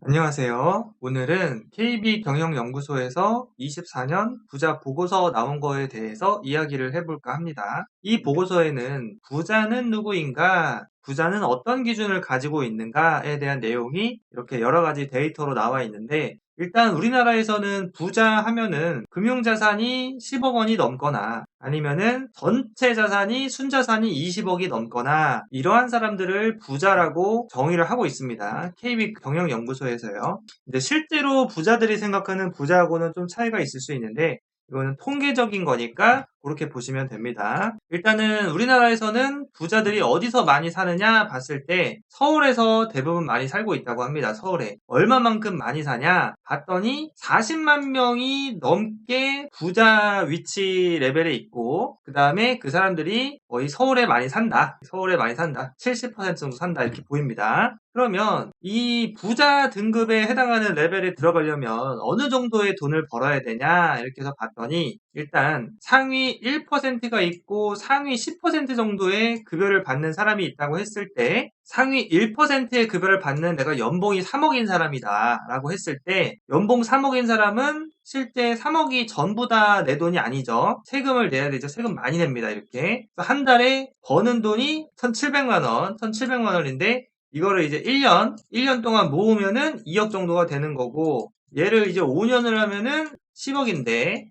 안녕하세요. 오늘은 KB경영연구소에서 24년 부자 보고서 나온 거에 대해서 이야기를 해볼까 합니다. 이 보고서에는 부자는 누구인가, 부자는 어떤 기준을 가지고 있는가에 대한 내용이 이렇게 여러 가지 데이터로 나와 있는데, 일단 우리나라에서는 부자 하면은 금융자산이 10억 원이 넘거나 아니면은 전체 자산이 순자산이 20억이 넘거나 이러한 사람들을 부자라고 정의를 하고 있습니다. KB경영연구소에서요. 근데 실제로 부자들이 생각하는 부자하고는 좀 차이가 있을 수 있는데 이거는 통계적인 거니까 그렇게 보시면 됩니다. 일단은 우리나라에서는 부자들이 어디서 많이 사느냐 봤을 때 서울에서 대부분 많이 살고 있다고 합니다. 서울에. 얼마만큼 많이 사냐 봤더니 40만 명이 넘게 부자 위치 레벨에 있고 그 다음에 그 사람들이 거의 서울에 많이 산다. 서울에 많이 산다. 70% 정도 산다. 이렇게 보입니다. 그러면 이 부자 등급에 해당하는 레벨에 들어가려면 어느 정도의 돈을 벌어야 되냐 이렇게 해서 봤더니 일단 상위 1%가 있고 상위 10% 정도의 급여를 받는 사람이 있다고 했을 때 상위 1%의 급여를 받는 내가 연봉이 3억인 사람이다 라고 했을 때 연봉 3억인 사람은 실제 3억이 전부 다 내 돈이 아니죠. 세금을 내야 되죠. 세금 많이 냅니다. 이렇게. 한 달에 버는 돈이 1,700만 원, 1,700만 원인데 이거를 이제 1년 동안 모으면은 2억 정도가 되는 거고, 얘를 이제 5년을 하면은 10억인데,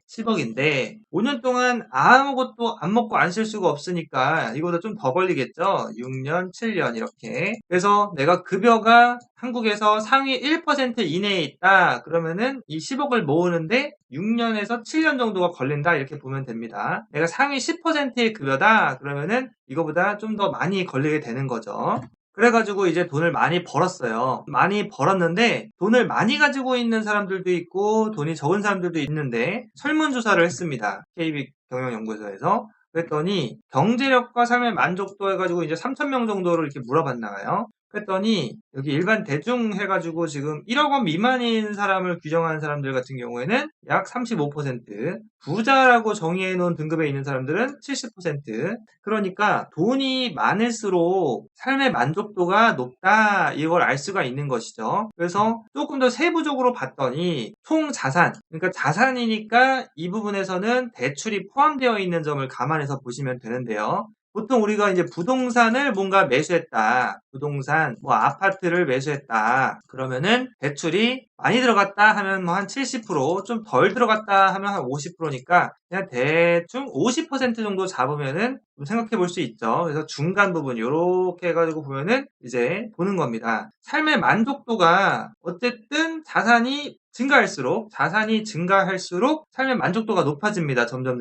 5년 동안 아무것도 안 먹고 안 쉴 수가 없으니까 이거보다 좀 더 걸리겠죠? 6년, 7년 이렇게. 그래서 내가 급여가 한국에서 상위 1% 이내에 있다. 그러면은 이 10억을 모으는데 6년에서 7년 정도가 걸린다. 이렇게 보면 됩니다. 내가 상위 10%의 급여다. 그러면은 이거보다 좀 더 많이 걸리게 되는 거죠. 그래가지고 이제 돈을 많이 벌었어요. 많이 벌었는데 돈을 많이 가지고 있는 사람들도 있고 돈이 적은 사람들도 있는데 설문조사를 했습니다. KB경영연구소에서. 그랬더니 경제력과 삶의 만족도 해가지고 이제 3,000명 정도를 이렇게 물어봤나봐요. 그랬더니 여기 일반 대중 해가지고 지금 1억 원 미만인 사람을 규정하는 사람들 같은 경우에는 약 35%, 부자라고 정의해 놓은 등급에 있는 사람들은 70%. 그러니까 돈이 많을수록 삶의 만족도가 높다 이걸 알 수가 있는 것이죠. 그래서 조금 더 세부적으로 봤더니 총 자산, 그러니까 자산이니까 이 부분에서는 대출이 포함되어 있는 점을 감안해서 보시면 되는데요. 보통 우리가 이제 부동산을 뭔가 매수했다. 부동산, 뭐 아파트를 매수했다. 그러면은 대출이 많이 들어갔다 하면 뭐 한 70%, 좀 덜 들어갔다 하면 한 50%니까 그냥 대충 50% 정도 잡으면은 좀 생각해 볼 수 있죠. 그래서 중간 부분 요렇게 해가지고 보면은 이제 보는 겁니다. 삶의 만족도가 어쨌든 자산이 증가할수록 삶의 만족도가 높아집니다. 점점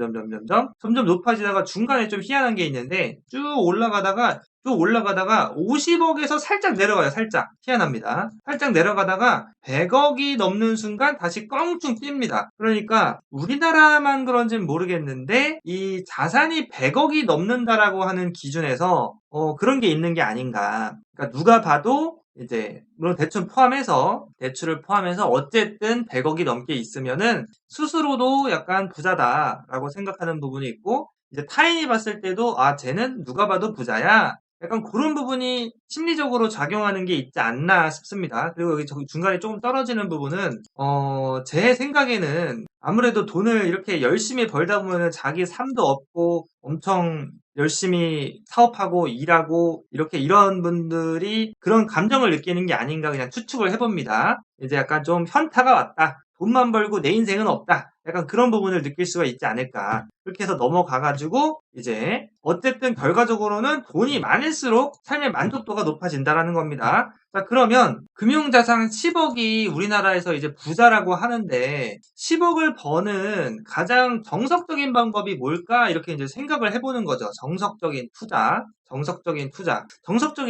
높아지다가 중간에 좀 희한한 게 있는데 쭉 올라가다가 50억에서 살짝 내려가요. 살짝 희한합니다. 살짝 내려가다가 100억이 넘는 순간 다시 껑충 뜁니다. 그러니까 우리나라만 그런지는 모르겠는데 이 자산이 100억이 넘는다라고 하는 기준에서 그런 게 있는 게 아닌가. 그러니까 누가 봐도 이제 물론 대출을 포함해서 어쨌든 100억이 넘게 있으면은 스스로도 약간 부자다라고 생각하는 부분이 있고 이제 타인이 봤을 때도 쟤는 누가 봐도 부자야. 약간 그런 부분이 심리적으로 작용하는 게 있지 않나 싶습니다. 그리고 여기 저기 중간에 조금 떨어지는 부분은 제 생각에는 아무래도 돈을 이렇게 열심히 벌다 보면은 자기 삶도 없고 엄청 열심히 사업하고 일하고 이렇게 이런 분들이 그런 감정을 느끼는 게 아닌가 그냥 추측을 해봅니다. 이제 약간 좀 현타가 왔다. 돈만 벌고 내 인생은 없다. 약간 그런 부분을 느낄 수가 있지 않을까. 그렇게 해서 넘어가가지고 이제 어쨌든 결과적으로는 돈이 많을수록 삶의 만족도가 높아진다라는 겁니다. 자, 그러면 금융자산 10억이 우리나라에서 이제 부자라고 하는데 10억을 버는 가장 정석적인 방법이 뭘까? 이렇게 이제 생각을 해보는 거죠. 정석적인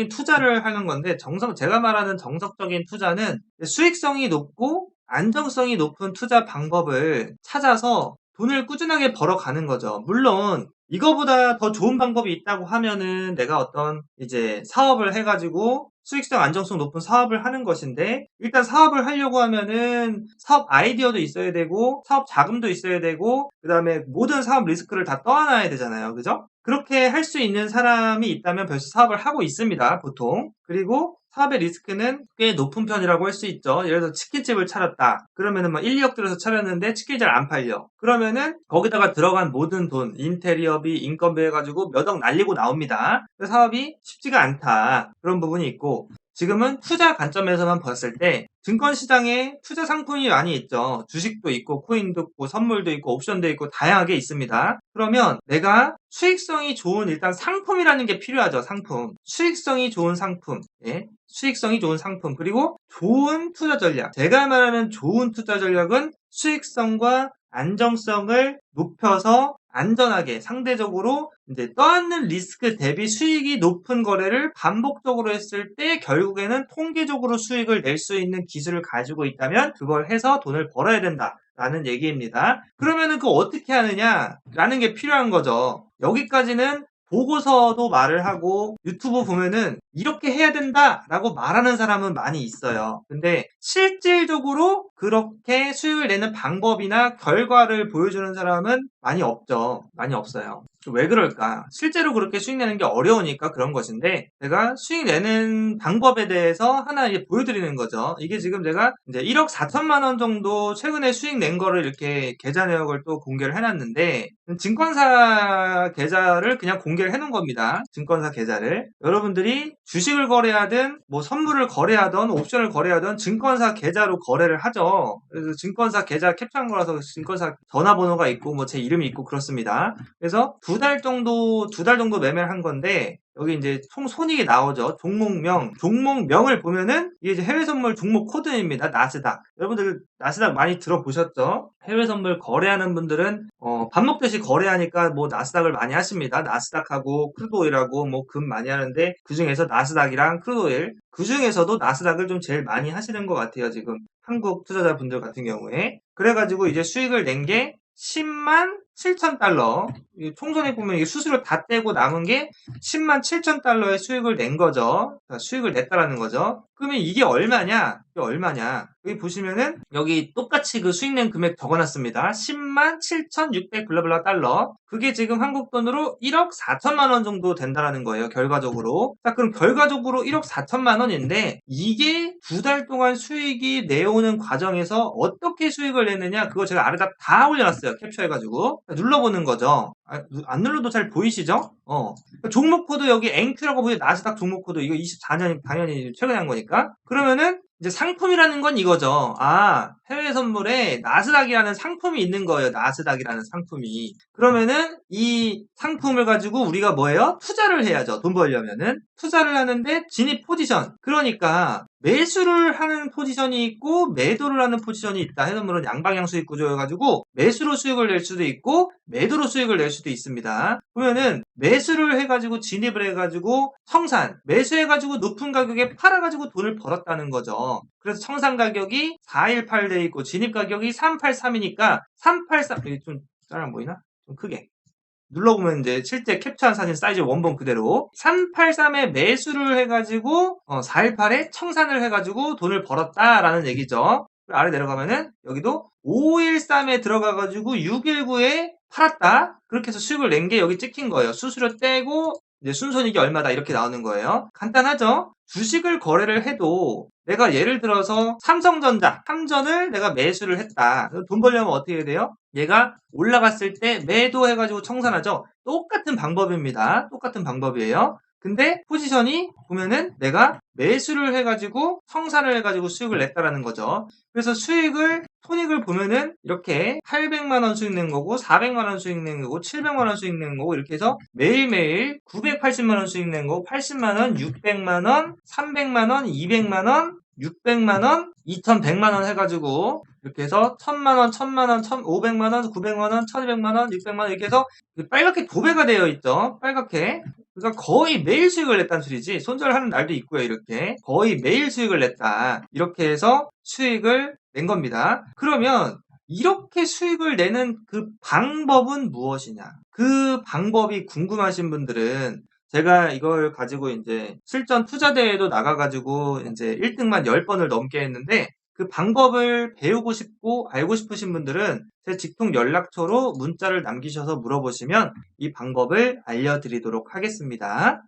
투자를 하는 건데 제가 말하는 정석적인 투자는 수익성이 높고 안정성이 높은 투자 방법을 찾아서 돈을 꾸준하게 벌어가는 거죠. 물론 이거보다 더 좋은 방법이 있다고 하면은 내가 어떤 이제 사업을 해가지고 수익성 안정성 높은 사업을 하는 것인데 일단 사업을 하려고 하면은 사업 아이디어도 있어야 되고 사업 자금도 있어야 되고 그 다음에 모든 사업 리스크를 다 떠안아야 되잖아요. 그죠? 그렇게 할 수 있는 사람이 있다면 벌써 사업을 하고 있습니다. 보통. 그리고 사업의 리스크는 꽤 높은 편이라고 할 수 있죠. 예를 들어서 치킨집을 차렸다. 그러면은 막 1, 2억 들여서 차렸는데 치킨이 잘 안 팔려. 그러면은 거기다가 들어간 모든 돈, 인테리어비, 인건비 해가지고 몇 억 날리고 나옵니다. 사업이 쉽지가 않다. 그런 부분이 있고, 지금은 투자 관점에서만 봤을 때 증권시장에 투자 상품이 많이 있죠. 주식도 있고 코인도 있고 선물도 있고 옵션도 있고 다양하게 있습니다. 그러면 내가 수익성이 좋은 일단 상품이라는 게 필요하죠. 상품. 수익성이 좋은 상품. 예. 수익성이 좋은 상품. 그리고 좋은 투자 전략. 제가 말하는 좋은 투자 전략은 수익성과 안정성을 높여서 안전하게 상대적으로 이제 떠안는 리스크 대비 수익이 높은 거래를 반복적으로 했을 때 결국에는 통계적으로 수익을 낼 수 있는 기술을 가지고 있다면 그걸 해서 돈을 벌어야 된다라는 얘기입니다. 그러면은 그거 어떻게 하느냐라는 게 필요한 거죠. 여기까지는 보고서도 말을 하고 유튜브 보면은 이렇게 해야 된다라고 말하는 사람은 많이 있어요. 근데 실질적으로 그렇게 수익을 내는 방법이나 결과를 보여주는 사람은 많이 없죠. 많이 없어요. 왜 그럴까? 실제로 그렇게 수익 내는 게 어려우니까 그런 것인데 제가 수익 내는 방법에 대해서 하나 이제 보여드리는 거죠. 이게 지금 제가 이제 1억 4천만 원 정도 최근에 수익 낸 거를 이렇게 계좌 내역을 또 공개를 해놨는데 증권사 계좌를 그냥 공개를 해놓은 겁니다. 증권사 계좌를. 여러분들이 주식을 거래하든 뭐 선물을 거래하든 옵션을 거래하든 증권사 계좌로 거래를 하죠. 그래서 증권사 계좌 캡처한 거라서 증권사 전화번호가 있고 뭐 제 이름이 있고 그렇습니다. 그래서 두 달 정도 매매를 한 건데 여기 이제 총 손익이 나오죠. 종목명을 보면은 이게 이제 해외 선물 종목 코드입니다. 나스닥. 여러분들 나스닥 많이 들어보셨죠? 해외 선물 거래하는 분들은 밥 먹듯이 거래하니까 뭐 나스닥을 많이 하십니다. 나스닥하고 크루드오일하고 뭐 금 많이 하는데 그 중에서 나스닥이랑 크루드오일 그 중에서도 나스닥을 좀 제일 많이 하시는 것 같아요. 지금 한국 투자자분들 같은 경우에 그래가지고 이제 수익을 낸 게 10만 7천 달러. 총선에 보면 이게 수수료 다 떼고 남은 게 10만 7천 달러의 수익을 낸 거죠. 수익을 냈다라는 거죠. 그러면 이게 얼마냐? 여기 보시면은 여기 똑같이 그 수익 낸 금액 적어놨습니다. 10만 7,600 블라블라 달러. 그게 지금 한국 돈으로 1억 4천만 원 정도 된다라는 거예요. 결과적으로. 자, 그럼 결과적으로 1억 4천만 원인데 이게 두 달 동안 수익이 내오는 과정에서 어떻게 수익을 냈느냐? 그거 제가 아래다 다 올려놨어요. 캡처해가지고. 눌러보는 거죠. 안 눌러도 잘 보이시죠? 종목 코드 여기 NQ라고 보이죠? 나스닥 종목 코드 이거 24년 당연히 최근에 한 거니까. 그러면은 이제 상품이라는 건 이거죠. 해외 선물에 나스닥이라는 상품이 있는 거예요. 나스닥이라는 상품이. 그러면은 이 상품을 가지고 우리가 뭐예요? 투자를 해야죠. 돈 벌려면은. 투자를 하는데 진입 포지션. 그러니까 매수를 하는 포지션이 있고 매도를 하는 포지션이 있다. 해서 물론 양방향 수익 구조여가지고 매수로 수익을 낼 수도 있고 매도로 수익을 낼 수도 있습니다. 보면은 매수를 해가지고 진입을 해가지고 청산, 매수해가지고 높은 가격에 팔아가지고 돈을 벌었다는 거죠. 그래서 청산 가격이 418 돼 있고 진입 가격이 383이니까 383 이게 좀 잘 안 보이나? 좀 크게. 눌러보면 이제 실제 캡처한 사진 사이즈 원본 그대로 383에 매수를 해가지고 418에 청산을 해가지고 돈을 벌었다라는 얘기죠. 아래 내려가면은 여기도 513에 들어가가지고 619에 팔았다. 그렇게 해서 수익을 낸 게 여기 찍힌 거예요. 수수료 떼고 이제 순손익이 얼마다 이렇게 나오는 거예요. 간단하죠? 주식을 거래를 해도 내가 예를 들어서 삼성전자, 삼전을 내가 매수를 했다. 돈 벌려면 어떻게 해야 돼요? 얘가 올라갔을 때 매도해가지고 청산하죠. 똑같은 방법입니다. 똑같은 방법이에요. 근데 포지션이 보면은 내가 매수를 해가지고 청산을 해가지고 수익을 냈다라는 거죠. 그래서 손익을 보면은 이렇게 800만 원 수익 낸 거고 400만 원 수익 낸 거고 700만 원 수익 낸 거고 이렇게 해서 매일매일 980만 원 수익 낸 거고 80만 원, 600만 원, 300만 원, 200만 원, 600만 원, 2100만 원 해가지고 이렇게 해서 1000만 원, 1000만 원, 1500만 원, 900만 원, 1200만 원, 600만 원 이렇게 해서 빨갛게 도배가 되어 있죠. 빨갛게. 그러니까 거의 매일 수익을 냈다는 소리지. 손절하는 날도 있고요. 이렇게. 거의 매일 수익을 냈다. 이렇게 해서 수익을 낸 겁니다. 그러면 이렇게 수익을 내는 그 방법은 무엇이냐? 그 방법이 궁금하신 분들은 제가 이걸 가지고 이제 실전 투자대회도 나가가지고 이제 1등만 10번을 넘게 했는데 그 방법을 배우고 싶고 알고 싶으신 분들은 제 직통 연락처로 문자를 남기셔서 물어보시면 이 방법을 알려드리도록 하겠습니다.